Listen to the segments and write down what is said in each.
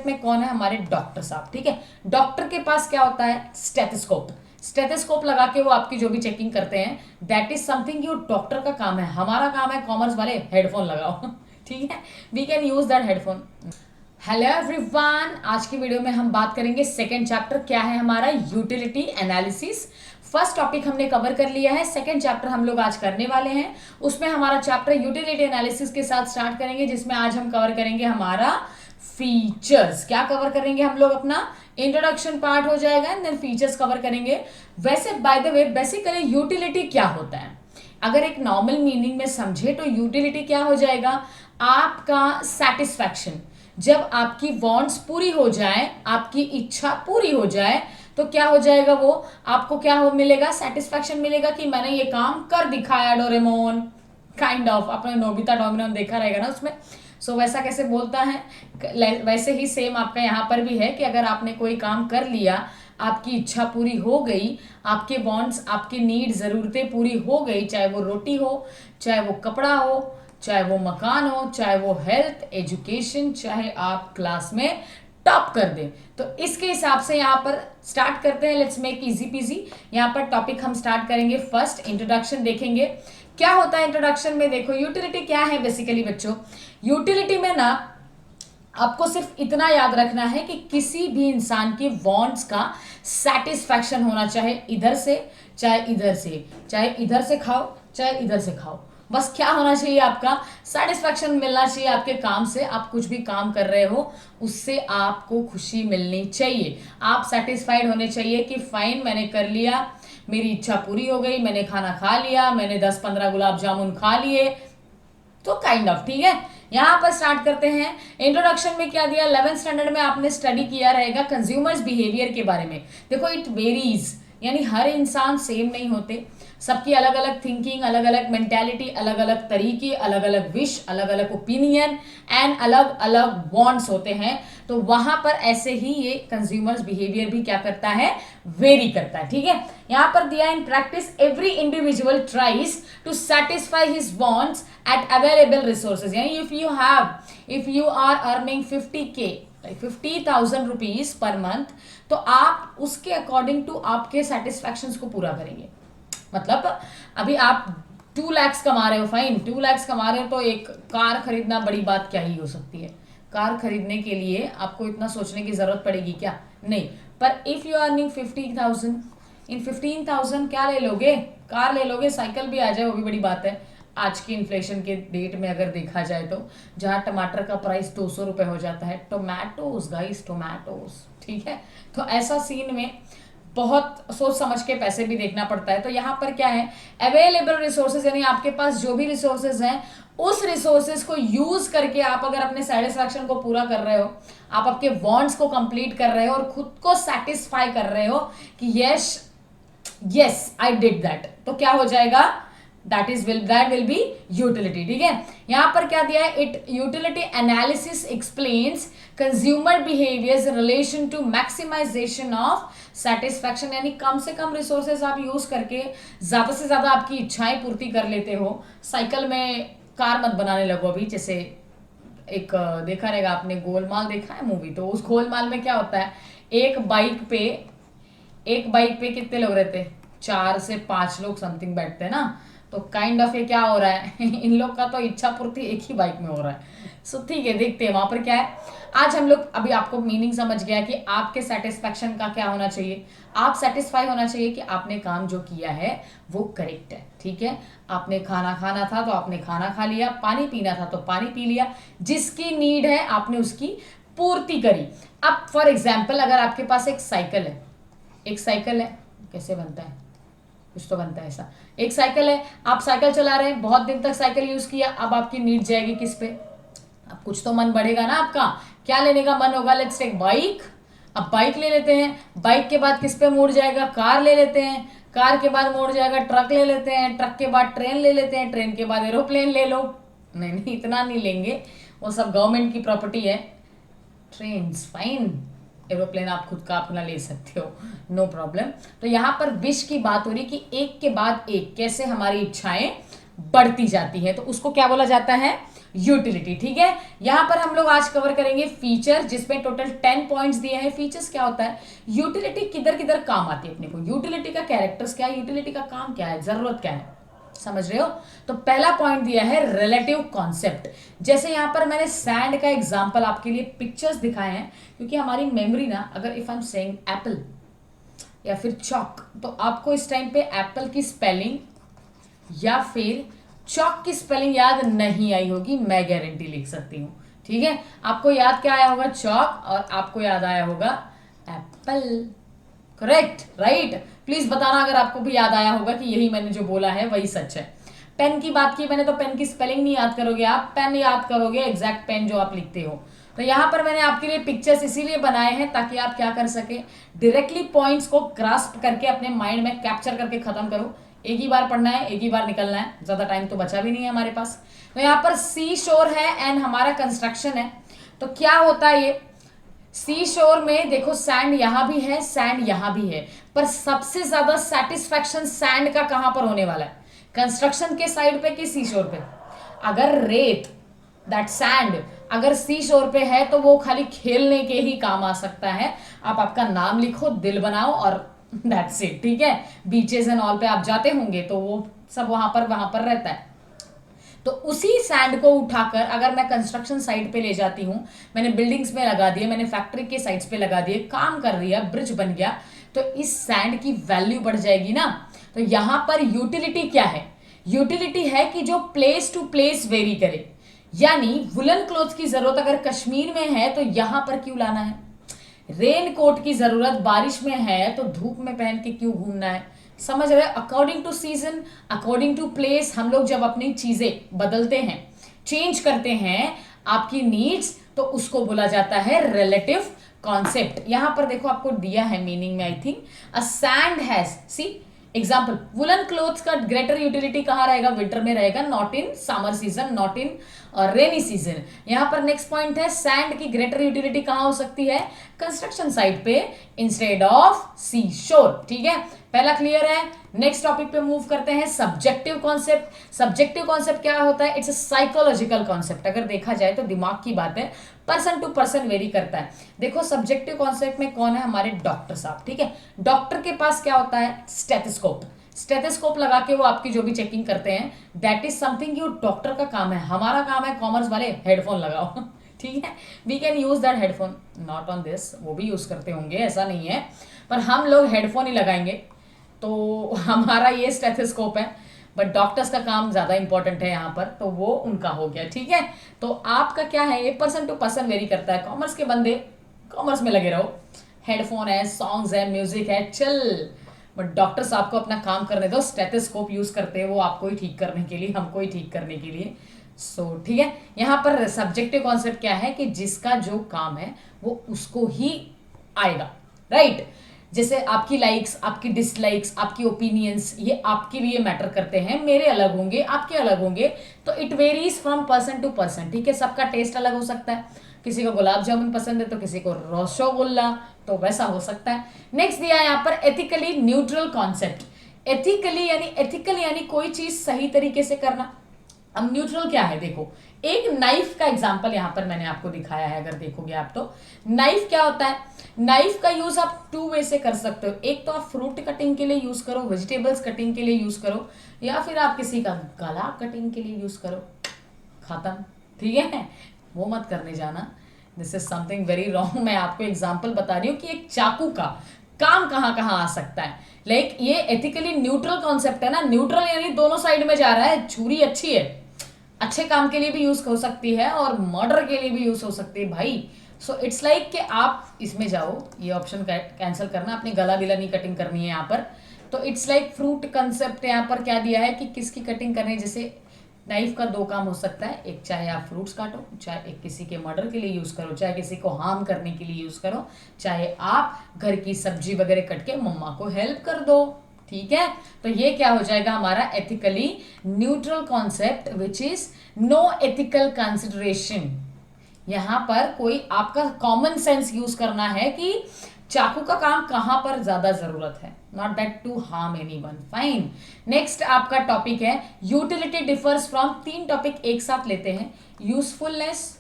Step में कौन है, हमारे डॉक्टर साहब। ठीक है, डॉक्टर के पास क्या होता है, स्टेथोस्कोप। स्टेथोस्कोप लगा के वो आपकी जो भी चेकिंग करते हैं, that is something, yo doctor का काम है। हमारा काम है कॉमर्स वाले हेडफोन लगाओ ठीक है, we can use that headphone. Hello everyone, आज की वीडियो में हम बात करेंगे सेकंड चैप्टर क्या है हमारा, यूटिलिटी एनालिसिस। फर्स्ट टॉपिक हमने कवर कर लिया है, सेकंड चैप्टर हम लोग आज करने वाले हैं। उसमें हमारा चैप्टर यूटिलिटी एनालिसिस के साथ स्टार्ट करेंगे, जिसमें आज हम कवर करेंगे हमारा फीचर्स। क्या कवर करेंगे हम लोग, अपना इंट्रोडक्शन पार्ट हो जाएगा एंड देन फीचर्स कवर करेंगे। वैसे by the way basically utility क्या होता है, अगर एक नॉर्मल मीनिंग में समझे तो यूटिलिटी क्या हो जाएगा, आपका सेटिस्फैक्शन। जब आपकी वांट्स पूरी हो जाए, आपकी इच्छा पूरी हो जाए, तो क्या हो जाएगा, वो आपको क्या हो मिलेगा, सेटिस्फैक्शन मिलेगा कि मैंने ये काम कर दिखाया डोरेमोन, काइंड ऑफ। आपने नोबिता डोरेमोन देखा रहेगा ना उसमें। सो वैसा कैसे बोलता है, वैसे ही सेम आपका यहाँ पर भी है कि अगर आपने कोई काम कर लिया, आपकी इच्छा पूरी हो गई, आपके वांट्स, आपकी नीड, ज़रूरतें पूरी हो गई, चाहे वो रोटी हो, चाहे वो कपड़ा हो, चाहे वो मकान हो, चाहे वो हेल्थ, एजुकेशन, चाहे आप क्लास में टॉप कर दें। तो इसके हिसाब से यहाँ पर स्टार्ट करते हैं, लेट्स मेक इजी पीजी। यहाँ पर टॉपिक हम स्टार्ट करेंगे, फर्स्ट इंट्रोडक्शन देखेंगे। क्या होता है इंट्रोडक्शन में, देखो यूटिलिटी क्या है बेसिकली बच्चों। यूटिलिटी में ना आपको सिर्फ इतना याद रखना है कि किसी भी इंसान के वांट्स का सेटिस्फैक्शन होना, चाहे इधर से चाहे इधर से, चाहे इधर से खाओ चाहे इधर से खाओ, बस क्या होना चाहिए, आपका सेटिस्फैक्शन मिलना चाहिए आपके काम से। आप कुछ भी काम कर रहे हो उससे आपको खुशी मिलनी चाहिए, आप सेटिस्फाइड होने चाहिए कि फाइन मैंने कर लिया, मेरी इच्छा पूरी हो गई, मैंने खाना खा लिया, मैंने 10-15 गुलाब जामुन खा लिए, तो काइंड ऑफ। ठीक है, यहां पर स्टार्ट करते हैं। इंट्रोडक्शन में क्या दिया, 11th स्टैंडर्ड में आपने स्टडी किया रहेगा कंज्यूमर्स बिहेवियर के बारे में। देखो इट वेरीज, यानी हर इंसान सेम नहीं होते, सबकी अलग अलग थिंकिंग, अलग अलग मेंटेलिटी, अलग अलग तरीके, अलग अलग विश, अलग अलग ओपिनियन एंड अलग अलग वांट्स होते हैं। तो वहां पर ऐसे ही ये कंज्यूमर्स बिहेवियर भी क्या करता है, वेरी करता है। ठीक है, यहां पर दिया in practice every individual tries to satisfy his wants at available resources. यानी if you are earning 50K, 50,000 rupees per month, तो आप उसके अकॉर्डिंग टू आपके सेटिस्फैक्शन को पूरा करेंगे। मतलब अभी आप 2 lakhs कमा रहे हो, फाइन 2 lakhs कमा रहे हो, तो एक कार खरीदना बड़ी बात क्या ही हो सकती है। कार खरीदने के लिए आपको इतना सोचने की जरूरत पड़ेगी क्या, नहीं। पर इफ यू अर्निंग 50,000, इन 15,000 क्या ले लोगे, कार ले लोगे, साइकिल भी आ जाए वो भी बड़ी बात है। आज की इन्फ्लेशन के डेट में अगर देखा जाए तो जहाँ टमाटर का प्राइस 200 रुपये हो जाता है, टोमेटोज गाइस, टोमेटोज। ठीक है, तो ऐसा सीन में बहुत सोच समझ के पैसे भी देखना पड़ता है। तो यहाँ पर क्या है, अवेलेबल रिसोर्सेज, यानी आपके पास जो भी रिसोर्सेज हैं, उस रिसोर्सेज को यूज करके आप अगर अपने सेटिस्फैक्शन को पूरा कर रहे हो, आप आपके वांट्स को कंप्लीट कर रहे हो और खुद को सेटिस्फाई कर रहे हो कि यस आई डिड दैट, तो क्या हो जाएगा, that will be utility। ठीक है, यहां पर क्या दिया है, it utility analysis explains consumer behaviours in relation to maximisation of satisfaction. यानी कम से कम रिसोर्सेज आप यूज करके ज्यादा से ज्यादा आपकी इच्छाएं पूर्ति कर लेते हो। साइकिल में कार मत बनाने लगो अभी, जैसे एक देखा रहेगा आपने, गोलमाल देखा है मूवी, तो उस गोलमाल में क्या होता है, एक बाइक पे कितने लोग रहते हैं, 4 से 5 लोग समथिंग बैठते हैं ना। तो काइंड ऑफ ये क्या हो रहा है इन लोग का तो इच्छा पूर्ति एक ही बाइक में हो रहा है। सो ठीक है, देखते हैं वहां पर क्या है। आज हम लोग, अभी आपको मीनिंग समझ गया कि आपके सेटिस्फैक्शन का क्या होना चाहिए, आप सेटिस्फाई होना चाहिए कि आपने काम जो किया है वो करेक्ट है। ठीक है, आपने खाना खाना था तो आपने खाना खा लिया, पानी पीना था तो पानी पी लिया, जिसकी नीड है आपने उसकी पूर्ति करी। अब फॉर एग्जाम्पल अगर आपके पास एक साइकिल है, कैसे बनता है, कुछ तो बनता है ऐसा, एक साइकिल है, आप साइकिल चला रहे हैं, बहुत दिन तक साइकिल यूज किया, अब आपकी नीड जाएगी किस पे, अब कुछ तो मन बढ़ेगा ना आपका, क्या लेने का मन होगा, लेट्स टेक बाइक। अब बाइक ले लेते हैं, बाइक के बाद किस पे मूड जाएगा, कार ले लेते हैं, कार के बाद मूड जाएगा ट्रक ले लेते हैं, ट्रक के बाद ट्रेन ले लेते हैं, ट्रेन के बाद एरोप्लेन ले लो। नहीं इतना नहीं लेंगे, वो सब गवर्नमेंट की प्रॉपर्टी है। ट्रेन फाइन, एरोप्लेन आप खुद का अपना ले सकते हो, नो प्रॉब्लम। तो यहाँ पर विश की बात हो रही कि एक के बाद एक कैसे हमारी इच्छाएं बढ़ती जाती है, तो उसको क्या बोला जाता है, यूटिलिटी। ठीक है, यहां पर हम लोग आज कवर करेंगे फीचर, जिसमें टोटल 10 पॉइंट्स दिए हैं। फीचर्स क्या होता है, यूटिलिटी किधर किधर काम आती है अपने को, यूटिलिटी का कैरेक्टर्स क्या है, यूटिलिटी का काम क्या है, जरूरत क्या है, समझ रहे हो। तो पहला पॉइंट दिया है रिलेटिव कॉन्सेप्ट। जैसे यहां पर मैंने सैंड का एग्जांपल आपके लिए पिक्चर्स दिखाए हैं, क्योंकि हमारी मेमोरी ना, अगर if I am saying Apple या फिर चॉक, तो आपको इस टाइम पे एप्पल की स्पेलिंग या फिर चॉक की स्पेलिंग याद नहीं आई होगी, मैं गारंटी लिख सकती हूं। ठीक है, आपको याद क्या आया होगा, चॉक, और आपको याद आया होगा एप्पल। Correct, right. प्लीज बताना अगर आपको भी याद आया होगा कि यही मैंने जो बोला है वही सच है। पेन की बात की मैंने, तो पेन की स्पेलिंग नहीं याद करोगे आप, पेन याद करोगे एग्जैक्ट पेन जो आप लिखते हो। तो यहां पर मैंने आपके लिए पिक्चर्स इसीलिए बनाए हैं ताकि आप क्या कर सके, डायरेक्टली पॉइंट्स को ग्रास्प करके अपने माइंड में कैप्चर करके खत्म करो। एक ही बार पढ़ना है, एक ही बार निकलना है, ज्यादा टाइम तो बचा भी नहीं है हमारे पास। तो यहाँ पर सी शोर है एंड हमारा कंस्ट्रक्शन है। तो क्या होता है ये सी शोर में, देखो सैंड यहां भी है, सैंड यहां भी है, पर सबसे ज्यादा सेटिस्फैक्शन सैंड का कहां पर होने वाला है, कंस्ट्रक्शन के साइड पे कि सी शोर पे। अगर रेत, दैट सैंड अगर सी शोर पे है तो वो खाली खेलने के ही काम आ सकता है। आप आपका नाम लिखो, दिल बनाओ और दैट्स इट। ठीक है, बीचेस एंड ऑल पे आप जाते होंगे तो वो सब वहां पर रहता है। तो उसी सैंड को उठाकर अगर मैं कंस्ट्रक्शन साइट पे ले जाती हूं, मैंने बिल्डिंग्स में लगा दिए, मैंने फैक्ट्री के साइट्स पे लगा दिए, काम कर दिया, ब्रिज बन गया, तो इस सैंड की वैल्यू बढ़ जाएगी ना। तो यहां पर यूटिलिटी क्या है, यूटिलिटी है कि जो प्लेस टू प्लेस वेरी करे। यानी वुलन क्लोथ की जरूरत अगर कश्मीर में है तो यहां पर क्यों लाना है, रेन कोट की जरूरत बारिश में है तो धूप में पहन के क्यों घूमना है, समझ रहे, according to season, according to place हम लोग जब अपनी चीजें बदलते हैं, चेंज करते हैं आपकी नीड्स, तो उसको बोला जाता है रिलेटिव कॉन्सेप्ट। यहां पर देखो आपको दिया है मीनिंग में, I think a sand has, see example, woollen clothes का ग्रेटर यूटिलिटी कहां रहेगा, विंटर में रहेगा, not in summer season, not in rainy season. यहां पर नेक्स्ट पॉइंट है, सैंड की ग्रेटर यूटिलिटी कहां हो सकती है, कंस्ट्रक्शन साइट पे इंस्टेड ऑफ सी शोर। ठीक है, पहला क्लियर है। नेक्स्ट टॉपिक पे मूव करते हैं, सब्जेक्टिव कॉन्सेप्ट। सब्जेक्टिव कॉन्सेप्ट क्या होता है, इट्स अ साइकोलॉजिकल कॉन्सेप्ट। अगर देखा जाए तो दिमाग की बात है, पर्सन टू पर्सन वेरी करता है। देखो सब्जेक्टिव कॉन्सेप्ट में कौन है, हमारे डॉक्टर साहब। ठीक है, डॉक्टर के पास क्या होता है, स्टेथोस्कोप। स्टेथोस्कोप लगा के वो आपकी जो भी चेकिंग करते हैं, दैट इज समथिंग जो डॉक्टर का काम है। हमारा काम है कॉमर्स वाले हेडफोन लगाओ। ठीक है, we can use that headphone, not on this, वो भी यूज करते होंगे, ऐसा नहीं है, पर हम लोग हेडफोन ही लगाएंगे। तो हमारा ये स्टेथोस्कोप है, बट डॉक्टर्स का काम ज्यादा इंपॉर्टेंट है यहाँ पर, तो वो उनका हो गया। ठीक है, तो आपका क्या है, ये पर्सन टू पर्सन वेरी करता है। कॉमर्स के बंदे कॉमर्स में लगे रहो, हेडफोन है, सॉन्ग्स है, म्यूजिक है, चल, बट डॉक्टर साहब को अपना काम करने दो। स्टेथोस्कोप यूज करते हैं वो आपको ही ठीक करने के लिए, हमको ही ठीक करने के लिए। सो ठीक है, यहाँ पर सब्जेक्टिव कॉन्सेप्ट क्या है कि जिसका जो काम है वो उसको ही आएगा, राइट। जैसे आपकी लाइक्स, आपकी डिसलाइक्स, आपकी ओपिनियंस, ये आपके लिए मैटर करते हैं, मेरे अलग होंगे, आपके अलग होंगे, तो it varies from person to person. ठीक है, सबका टेस्ट अलग हो सकता है, किसी को गुलाब जामुन पसंद है तो किसी को रसगुल्ला, तो वैसा हो सकता है। नेक्स्ट दिया है यहाँ पर एथिकली न्यूट्रल कॉन्सेप्ट। एथिकल यानी कोई चीज सही तरीके से करना। अब न्यूट्रल क्या है, देखो एक नाइफ का एग्जांपल यहां पर मैंने आपको दिखाया है, अगर देखोगे आप तो नाइफ क्या होता है, नाइफ का यूज आप टू वे से कर सकते हो। एक तो आप फ्रूट कटिंग के लिए यूज करो, वेजिटेबल्स कटिंग के लिए यूज करो, या फिर आप किसी का गला कटिंग के लिए यूज करो, खत्म। ठीक है, वो मत करने जाना, this is something very wrong. मैं आपको एग्जाम्पल बता रही हूँ कि एक चाकू का काम कहाँ कहाँ आ सकता है। लाइक ये एथिकली न्यूट्रल कॉन्सेप्ट है ना, न्यूट्रल यानी दोनों साइड में जा रहा है। छुरी अच्छी है, अच्छे काम के लिए भी यूज हो सकती है और मर्डर के लिए भी यूज हो सकती है भाई। सो इट्स लाइक कि आप इसमें जाओ, ये ऑप्शन कैंसिल करना, अपनी गला बिला नहीं कटिंग करनी है यहाँ पर। तो इट्स लाइक फ्रूट कंसेप्ट यहाँ पर क्या दिया है कि किसकी कटिंग करनी है। जैसे नाइफ का दो काम हो सकता है, एक चाहे आप फ्रूट्स काटो, चाहे एक किसी के मर्डर के लिए यूज करो, चाहे किसी को हार्म करने के लिए यूज करो, चाहे आप घर की सब्जी वगैरह कट के मम्मा को हेल्प कर दो। ठीक है, तो ये क्या हो जाएगा हमारा ethically neutral concept, which is no ethical consideration. यहां पर कोई आपका कॉमन सेंस यूज करना है कि चाकू का काम कहां पर ज्यादा जरूरत है, not that to harm anyone. Fine. Next आपका टॉपिक है यूटिलिटी डिफर्स फ्रॉम, 3 टॉपिक एक साथ लेते हैं। यूजफुलनेस,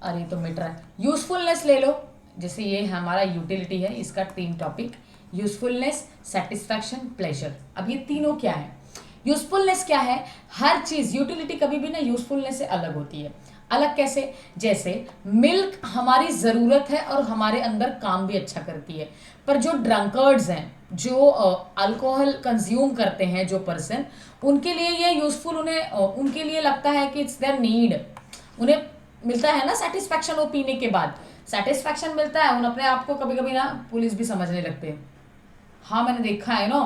अरे तो मिट रहा है, यूजफुलनेस ले लो, जैसे ये हमारा यूटिलिटी है, इसका 3 टॉपिक, यूजफुलनेस, सेटिस्फैक्शन, प्लेजर। अब ये तीनों क्या है? यूजफुलनेस क्या है? हर चीज, यूटिलिटी कभी भी ना यूजफुलनेस से अलग होती है। अलग कैसे? जैसे मिल्क हमारी जरूरत है और हमारे अंदर काम भी अच्छा करती है, पर जो ड्रंकर्ड्स हैं, जो अल्कोहल कंज्यूम करते हैं जो पर्सन, उनके लिए ये यूजफुल, उनके लिए लगता है कि इट्स देयर नीड, उन्हें मिलता है ना सेटिस्फैक्शन, वो पीने के बाद सेटिस्फैक्शन मिलता है, उन अपने आप को कभी कभी ना पुलिस भी समझने लगते हैं। हाँ मैंने देखा है नो,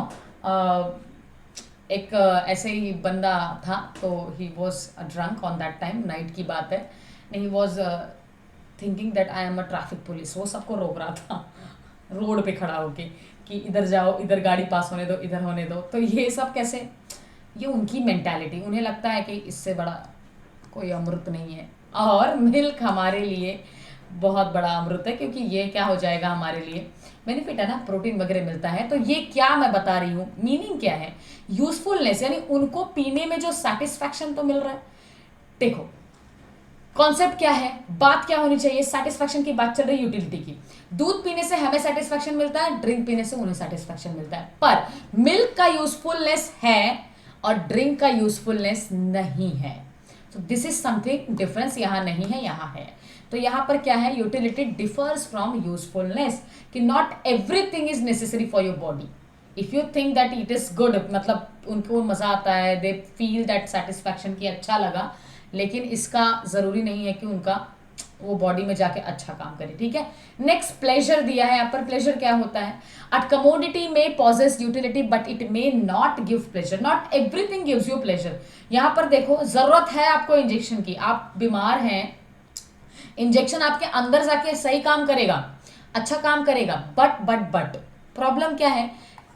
एक ऐसे ही बंदा था, तो he was drunk on that time, night की बात है, he was thinking that I am a traffic police. वो सबको रोक रहा था रोड पे खड़ा होके कि इधर जाओ, इधर गाड़ी पास होने दो, इधर होने दो। तो ये सब कैसे, ये उनकी मेंटालिटी, उन्हें लगता है कि इससे बड़ा कोई अमृत नहीं है। और मिल्क हमारे लिए बहुत बड़ा अमृत है, क्योंकि ये क्या हो जाएगा हमारे लिए, बेनिफिट है ना, प्रोटीन वगैरह मिलता है। तो ये क्या मैं बता रही हूँ, मीनिंग क्या है, यूजफुलनेस, यानी उनको पीने में जो सेटिस्फैक्शन तो मिल रहा है। देखो कॉन्सेप्ट क्या है, बात क्या होनी चाहिए, सेटिस्फैक्शन की बात चल रही है, यूटिलिटी की। दूध पीने से हमें सेटिस्फैक्शन मिलता है, ड्रिंक पीने से उन्हें सेटिस्फैक्शन मिलता है, पर मिल्क का यूजफुलनेस है और ड्रिंक का यूजफुलनेस नहीं है। तो दिस इज समथिंग डिफरेंस, यहां नहीं है, यहां है। तो यहां पर क्या है, यूटिलिटी डिफर्स फ्रॉम यूजफुलनेस, कि not everything is necessary for your body. If you think that it is good, मतलब उनको मजा आता है, दे फील दैट सेटिस्फैक्शन की अच्छा लगा, लेकिन इसका जरूरी नहीं है कि उनका वो बॉडी में जाके अच्छा काम करे। ठीक है। नेक्स्ट प्लेजर दिया है यहाँ पर। प्लेजर क्या होता है, अ कमोडिटी में possess utility but it may not give pleasure, not everything gives you pleasure. यहाँ पर देखो, जरूरत है आपको इंजेक्शन की, आप बीमार हैं, इंजेक्शन आपके अंदर जाके सही काम करेगा, अच्छा काम करेगा, बट प्रॉब्लम क्या है,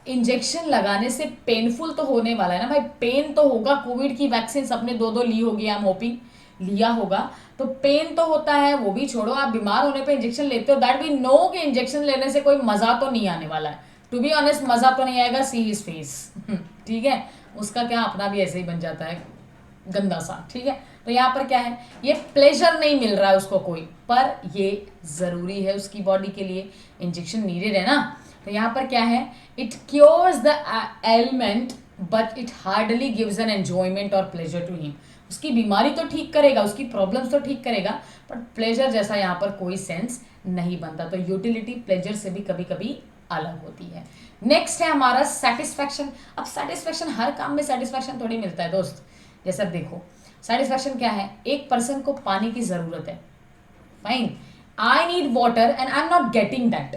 इंजेक्शन लगाने से पेनफुल तो होने वाला है ना भाई, पेन तो होगा। कोविड की वैक्सीन सबने 2-2 ली होगी, आई एम होपिंग लिया होगा, तो पेन तो होता है, वो भी छोड़ो, आप बीमार होने पे इंजेक्शन लेते हो, दैट वी नो कि इंजेक्शन लेने से कोई मजा तो नहीं आने वाला है। टू बी ऑनेस्ट, मजा तो नहीं आएगा, सी हिज फेस, ठीक है, उसका क्या अपना भी ऐसे ही बन जाता है गंदा सा। ठीक है। तो यहाँ पर क्या है, ये प्लेजर नहीं मिल रहा है उसको कोई, पर ये जरूरी है उसकी बॉडी के लिए, इंजेक्शन नीडेड है ना। तो यहाँ पर क्या है, it cures the element but it hardly gives an enjoyment और प्लेजर टू हिम। उसकी बीमारी तो ठीक करेगा, उसकी प्रॉब्लम्स तो ठीक करेगा, बट प्लेजर जैसा यहाँ पर कोई सेंस नहीं बनता। तो यूटिलिटी प्लेजर से भी कभी कभी अलग होती है। नेक्स्ट है हमारा सेटिस्फैक्शन। अब सेटिस्फैक्शन, हर काम में सेटिस्फैक्शन थोड़ी मिलता है दोस्त। जैसे अब देखो, सेटिस्फैक्शन क्या है, एक पर्सन को पानी की जरूरत है, fine, I need water and I am not getting that,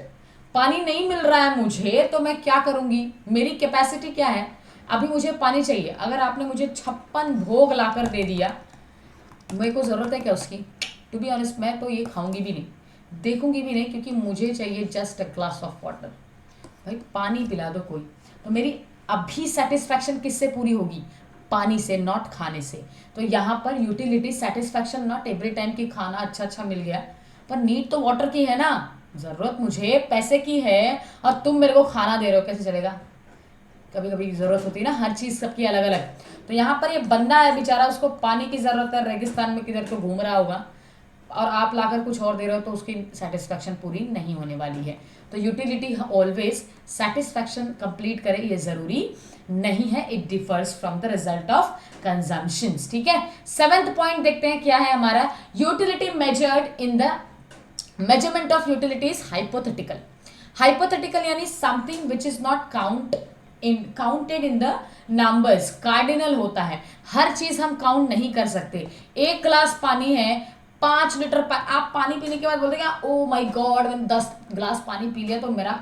पानी नहीं मिल रहा है मुझे, तो मैं क्या करूंगी, मेरी कैपेसिटी क्या है, अभी मुझे पानी चाहिए। अगर आपने मुझे 56 भोग लाकर दे दिया, मेरे को जरूरत है क्या उसकी? टू बी ऑनेस्ट, मैं तो ये खाऊंगी भी नहीं, देखूंगी भी नहीं, क्योंकि मुझे चाहिए just a glass of water. भाई पानी पिला दो कोई। तो मेरी अभी सेटिस्फैक्शन किससे पूरी होगी, पानी से, नॉट खाने से। तो यहाँ पर utility satisfaction not every time की खाना अच्छा अच्छा मिल गया, पर नीड तो वाटर की है ना, जरूरत मुझे पैसे की है, और तुम मेरे को खाना दे रहे हो, कैसे चलेगा? कभी कभी जरूरत होती है ना, हर चीज सबकी अलग अलग। तो यहाँ पर ये बंदा है बेचारा, उसको पानी की जरूरत है, रेगिस्तान में किधर तो घूम रहा होगा, और आप लाकर कुछ और दे रहे हो, तो उसकी सेटिस्फैक्शन पूरी नहीं होने वाली है। तो यूटिलिटी ऑलवेज सेटिस्फैक्शन कंप्लीट करे, ये जरूरी नहीं है, it differs from the result of consumption. ठीक है। 7th पॉइंट देखते हैं क्या है हमारा, utility measured in the measurement of utility is hypothetical. Hypothetical यानी something which is not counted in the numbers, cardinal होता है, हर चीज हम काउंट नहीं कर सकते। 1 ग्लास पानी है, 5 लीटर आप पानी पीने के बाद बोलते हैं ओ माय गॉड, मैंने 10 ग्लास पानी पी लिया, तो मेरा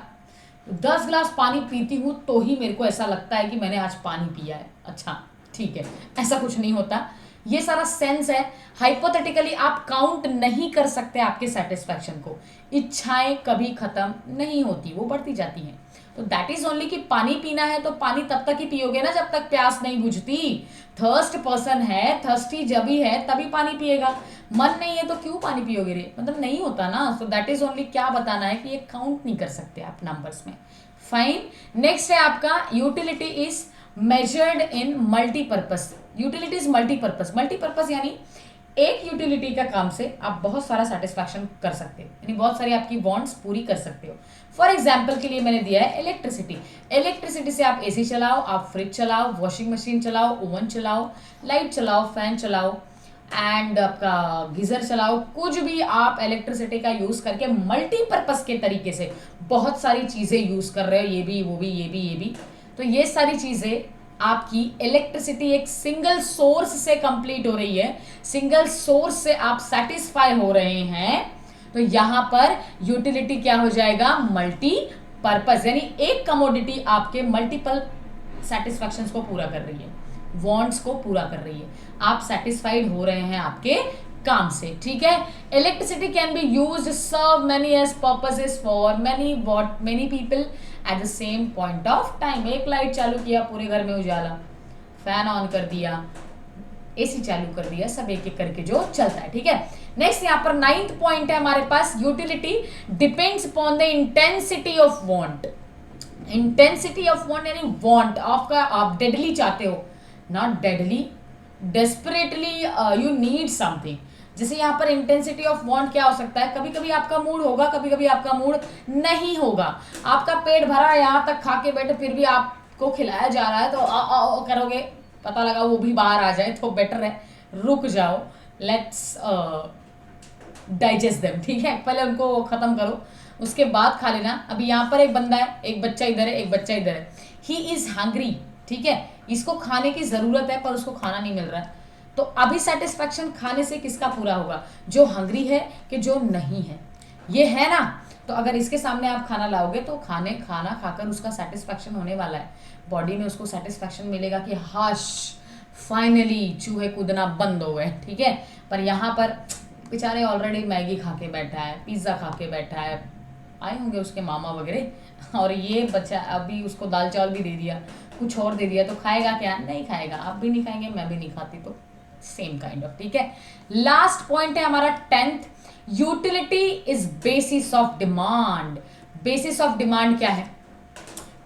10 ग्लास पानी पीती हूँ तो ही मेरे को ऐसा लगता है कि मैंने आज पानी पिया है। अच्छा ठीक है, ऐसा कुछ नहीं होता, ये सारा सेंस है। हाइपोथेटिकली आप काउंट नहीं कर सकते आपके सेटिस्फैक्शन को, इच्छाएं कभी खत्म नहीं होती, वो बढ़ती जाती हैं। तो दैट इज ओनली कि पानी पीना है तो पानी तब तक ही पियोगे ना जब तक प्यास नहीं बुझती। थर्स्ट पर्सन है, थर्स्टी जब ही है तभी पानी पिएगा, मन नहीं है तो क्यों पानी पियोगे रे, मतलब नहीं होता ना। सो दैट इज ओनली क्या बताना है कि ये काउंट नहीं कर सकते आप नंबर्स में। फाइन। नेक्स्ट है आपका utility is measured in multipurpose. Utility is multipurpose, multipurpose यानी एक यूटिलिटी का काम से आप बहुत सारा सेटिस्फैक्शन कर सकते हो, यानी बहुत सारी आपकी वांट्स पूरी कर सकते हो। फॉर एग्जाम्पल के लिए मैंने दिया है इलेक्ट्रिसिटी। इलेक्ट्रिसिटी से आप एसी चलाओ, आप फ्रिज चलाओ, वॉशिंग मशीन चलाओ, ओवन चलाओ, लाइट चलाओ, फैन चलाओ एंड आपका गीजर चलाओ, कुछ भी आप इलेक्ट्रिसिटी का यूज करके मल्टीपर्पज के तरीके से बहुत सारी चीजें यूज कर रहे हो, ये भी वो भी ये भी ये भी। तो ये सारी चीजें आपकी इलेक्ट्रिसिटी एक सिंगल सोर्स से कंप्लीट हो रही है, सिंगल सोर्स से आप सेटिस्फाई हो रहे हैं, तो यहां पर यूटिलिटी क्या हो जाएगा, मल्टी पर्पस, यानी एक कमोडिटी आपके मल्टीपल सेटिस्फैक्शंस को पूरा कर रही है, वांट्स को पूरा कर रही है, आप सेटिस्फाइड हो रहे हैं आपके काम से, ठीक है। Electricity can be used serve many as purposes for many people at the same point of time. एक लाइट चालू किया पूरे घर में उजाला, फैन ऑन कर दिया, एसी चालू कर दिया, सब एक एक करके जो चलता है, ठीक है। नेक्स्ट यहाँ पर 9th पॉइंट है हमारे पास, utility depends upon the intensity of want. Intensity of want यानी वांट आपका, आप डेडली चाहते हो, not deadly, desperately you need something. जैसे यहाँ पर इंटेंसिटी ऑफ वांट क्या हो सकता है, कभी कभी आपका मूड होगा, कभी कभी आपका मूड नहीं होगा, आपका पेट भरा यहाँ तक खा के बैठे फिर भी आपको खिलाया जा रहा है तो आ करोगे, पता लगा वो भी बाहर आ जाए तो बेटर है रुक जाओ, लेट्स डाइजेस्ट देम, ठीक है, पहले उनको खत्म करो उसके बाद खा लेना। अभी यहाँ पर एक बंदा है, एक बच्चा इधर है, एक बच्चा इधर है, ही इज हंग्री, ठीक है, इसको खाने की जरूरत है पर उसको खाना नहीं मिल रहा है, तो अभी सेटिस्फैक्शन खाने से किसका पूरा होगा, जो हंग्री है कि जो नहीं है, ये है ना। तो अगर इसके सामने आप खाना लाओगे तो खाना खाकर उसका सेटिस्फैक्शन होने वाला है, बॉडी में उसको सेटिस्फैक्शन मिलेगा कि हाश फाइनली चूहे कूदना बंद हो गए, ठीक है। पर यहाँ पर बेचारे ऑलरेडी मैगी खा के बैठा है, पिज्ज़ा खा के बैठा है, आए होंगे उसके मामा वगैरह, और ये बच्चा अभी उसको दाल चावल भी दे दिया, कुछ और दे दिया, तो खाएगा क्या, नहीं खाएगा, आप भी नहीं खाएंगे, मैं भी नहीं खाती, तो सेम काइंड ऑफ, ठीक है। लास्ट पॉइंट है हमारा 10th, utility is basis of demand. Basis of demand क्या है,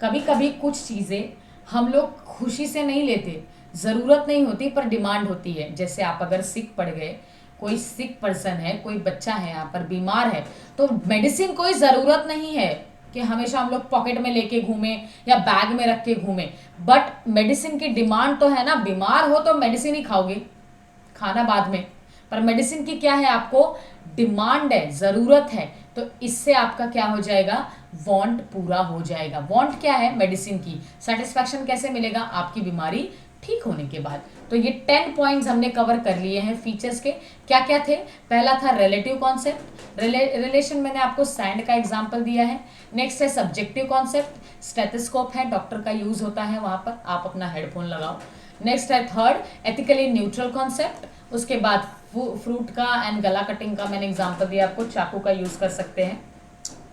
कभी कभी कुछ चीजें हम लोग खुशी से नहीं लेते, जरूरत नहीं होती पर डिमांड होती है। जैसे आप अगर सिक पड़ गए, कोई सिक पर्सन है, कोई बच्चा है यहाँ पर बीमार है, तो मेडिसिन कोई जरूरत नहीं है कि हमेशा हम लोग पॉकेट में लेके घूमे या बैग में रख के घूमे, बट मेडिसिन की डिमांड तो है ना, बीमार हो तो मेडिसिन ही खाओगे, खाना बाद में, पर मेडिसिन की क्या है, आपको डिमांड है, जरूरत है, तो इससे आपका क्या हो जाएगा, वांट पूरा हो जाएगा। वांट क्या है, मेडिसिन की, सेटिस्फैक्शन कैसे मिलेगा, आपकी बीमारी ठीक होने के बाद। तो ये 10 पॉइंट्स हमने कवर कर लिए हैं फीचर्स के। क्या क्या थे, पहला था रिलेटिव कॉन्सेप्ट, रिलेशन मैंने आपको सैंड का एग्जांपल दिया है। नेक्स्ट है सब्जेक्टिव कॉन्सेप्ट, स्टेथोस्कोप है, डॉक्टर का यूज होता है वहां पर, आप अपना हेडफोन लगाओ। नेक्स्ट है थर्ड एथिकली न्यूट्रल कॉन्सेप्ट, उसके बाद फ्रूट का एंड गला कटिंग का मैंने एग्जांपल दिया आपको, चाकू का यूज कर सकते हैं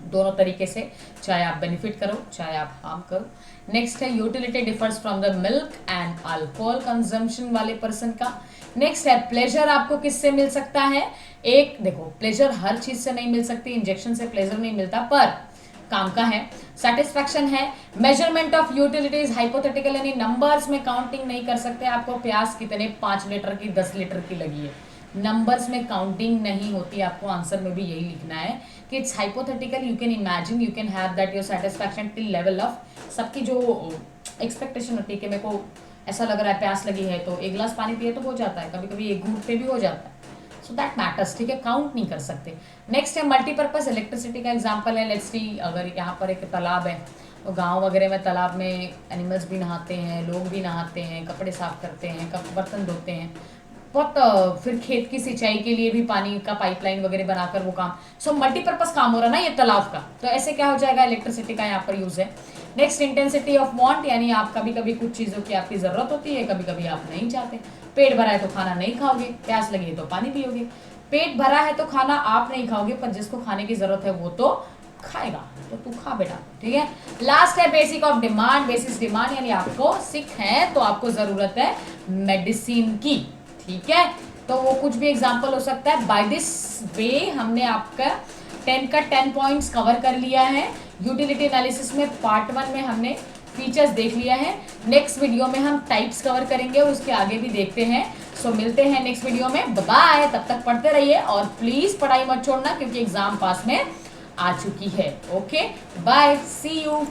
दोनों तरीके से, चाहे आप बेनिफिट करो चाहे आप हार्म करो। नेक्स्ट है utility differs from the milk and alcohol consumption वाले पर्सन का। नेक्स्ट है प्लेजर आपको किससे मिल सकता है, एक देखो प्लेजर हर चीज से नहीं मिल सकती, इंजेक्शन से प्लेजर नहीं मिलता, पर काम का है, सेटिस्फैक्शन है। Measurement of utility is hypothetical, यानी नंबर्स में काउंटिंग नहीं कर सकते, आपको प्यास कितने 5 लीटर की 10 लीटर की लगी है, नंबर्स में काउंटिंग नहीं होती, आपको आंसर में भी यही लिखना है कि it's hypothetical, you can imagine, you can have that your satisfaction till level of, सबकी जो एक्सपेक्टेशन होती है कि मेरे को ऐसा लग रहा है प्यास लगी है तो एक गिलास पानी पिए तो हो जाता है, कभी कभी एक घूंट पे भी हो जाता है, सो दैट मैटर्स, ठीक है, काउंट नहीं कर सकते। नेक्स्ट है मल्टीपर्पज, इलेक्ट्रिसिटी का एग्जांपल है, लेट्स सी अगर यहाँ पर एक तालाब है तो गांव वगैरह में तालाब में एनिमल्स भी नहाते हैं, लोग भी नहाते हैं, कपड़े साफ करते हैं, बर्तन धोते हैं, बहुत फिर खेत की सिंचाई के लिए भी पानी का पाइपलाइन वगैरह बनाकर वो काम, सो मल्टीपर्पज काम हो रहा है ना ये तालाब का, तो ऐसे क्या हो जाएगा, इलेक्ट्रिसिटी का यहाँ पर यूज है। नेक्स्ट इंटेंसिटी ऑफ वांट, यानी आप कभी कभी कुछ चीज़ों की आपकी ज़रूरत होती है, कभी कभी आप नहीं चाहते, पेट भरा है तो खाना नहीं खाओगे, प्यास लगी है तो पानी पियोगे, पेट भरा है तो खाना आप नहीं खाओगे पर जिसको खाने की ज़रूरत है वो तो खाएगा तो तू खा बेटा, ठीक है। लास्ट है basic of demand, basis demand, यानी आपको सिक है तो आपको जरूरत है मेडिसिन की, ठीक है। तो वो कुछ भी एग्जांपल हो सकता है। बाय दिस वे हमने आपका 10 का 10 पॉइंट्स कवर कर लिया है। यूटिलिटी एनालिसिस में पार्ट 1 में हमने फीचर्स देख लिया है। नेक्स्ट वीडियो में हम टाइप्स कवर करेंगे और उसके आगे भी देखते हैं। सो मिलते हैं नेक्स्ट वीडियो में, बाय। तब तक पढ़ते रहिए और प्लीज पढ़ाई मत छोड़ना क्योंकि एग्जाम पास में आ चुकी है। Okay bye, see you.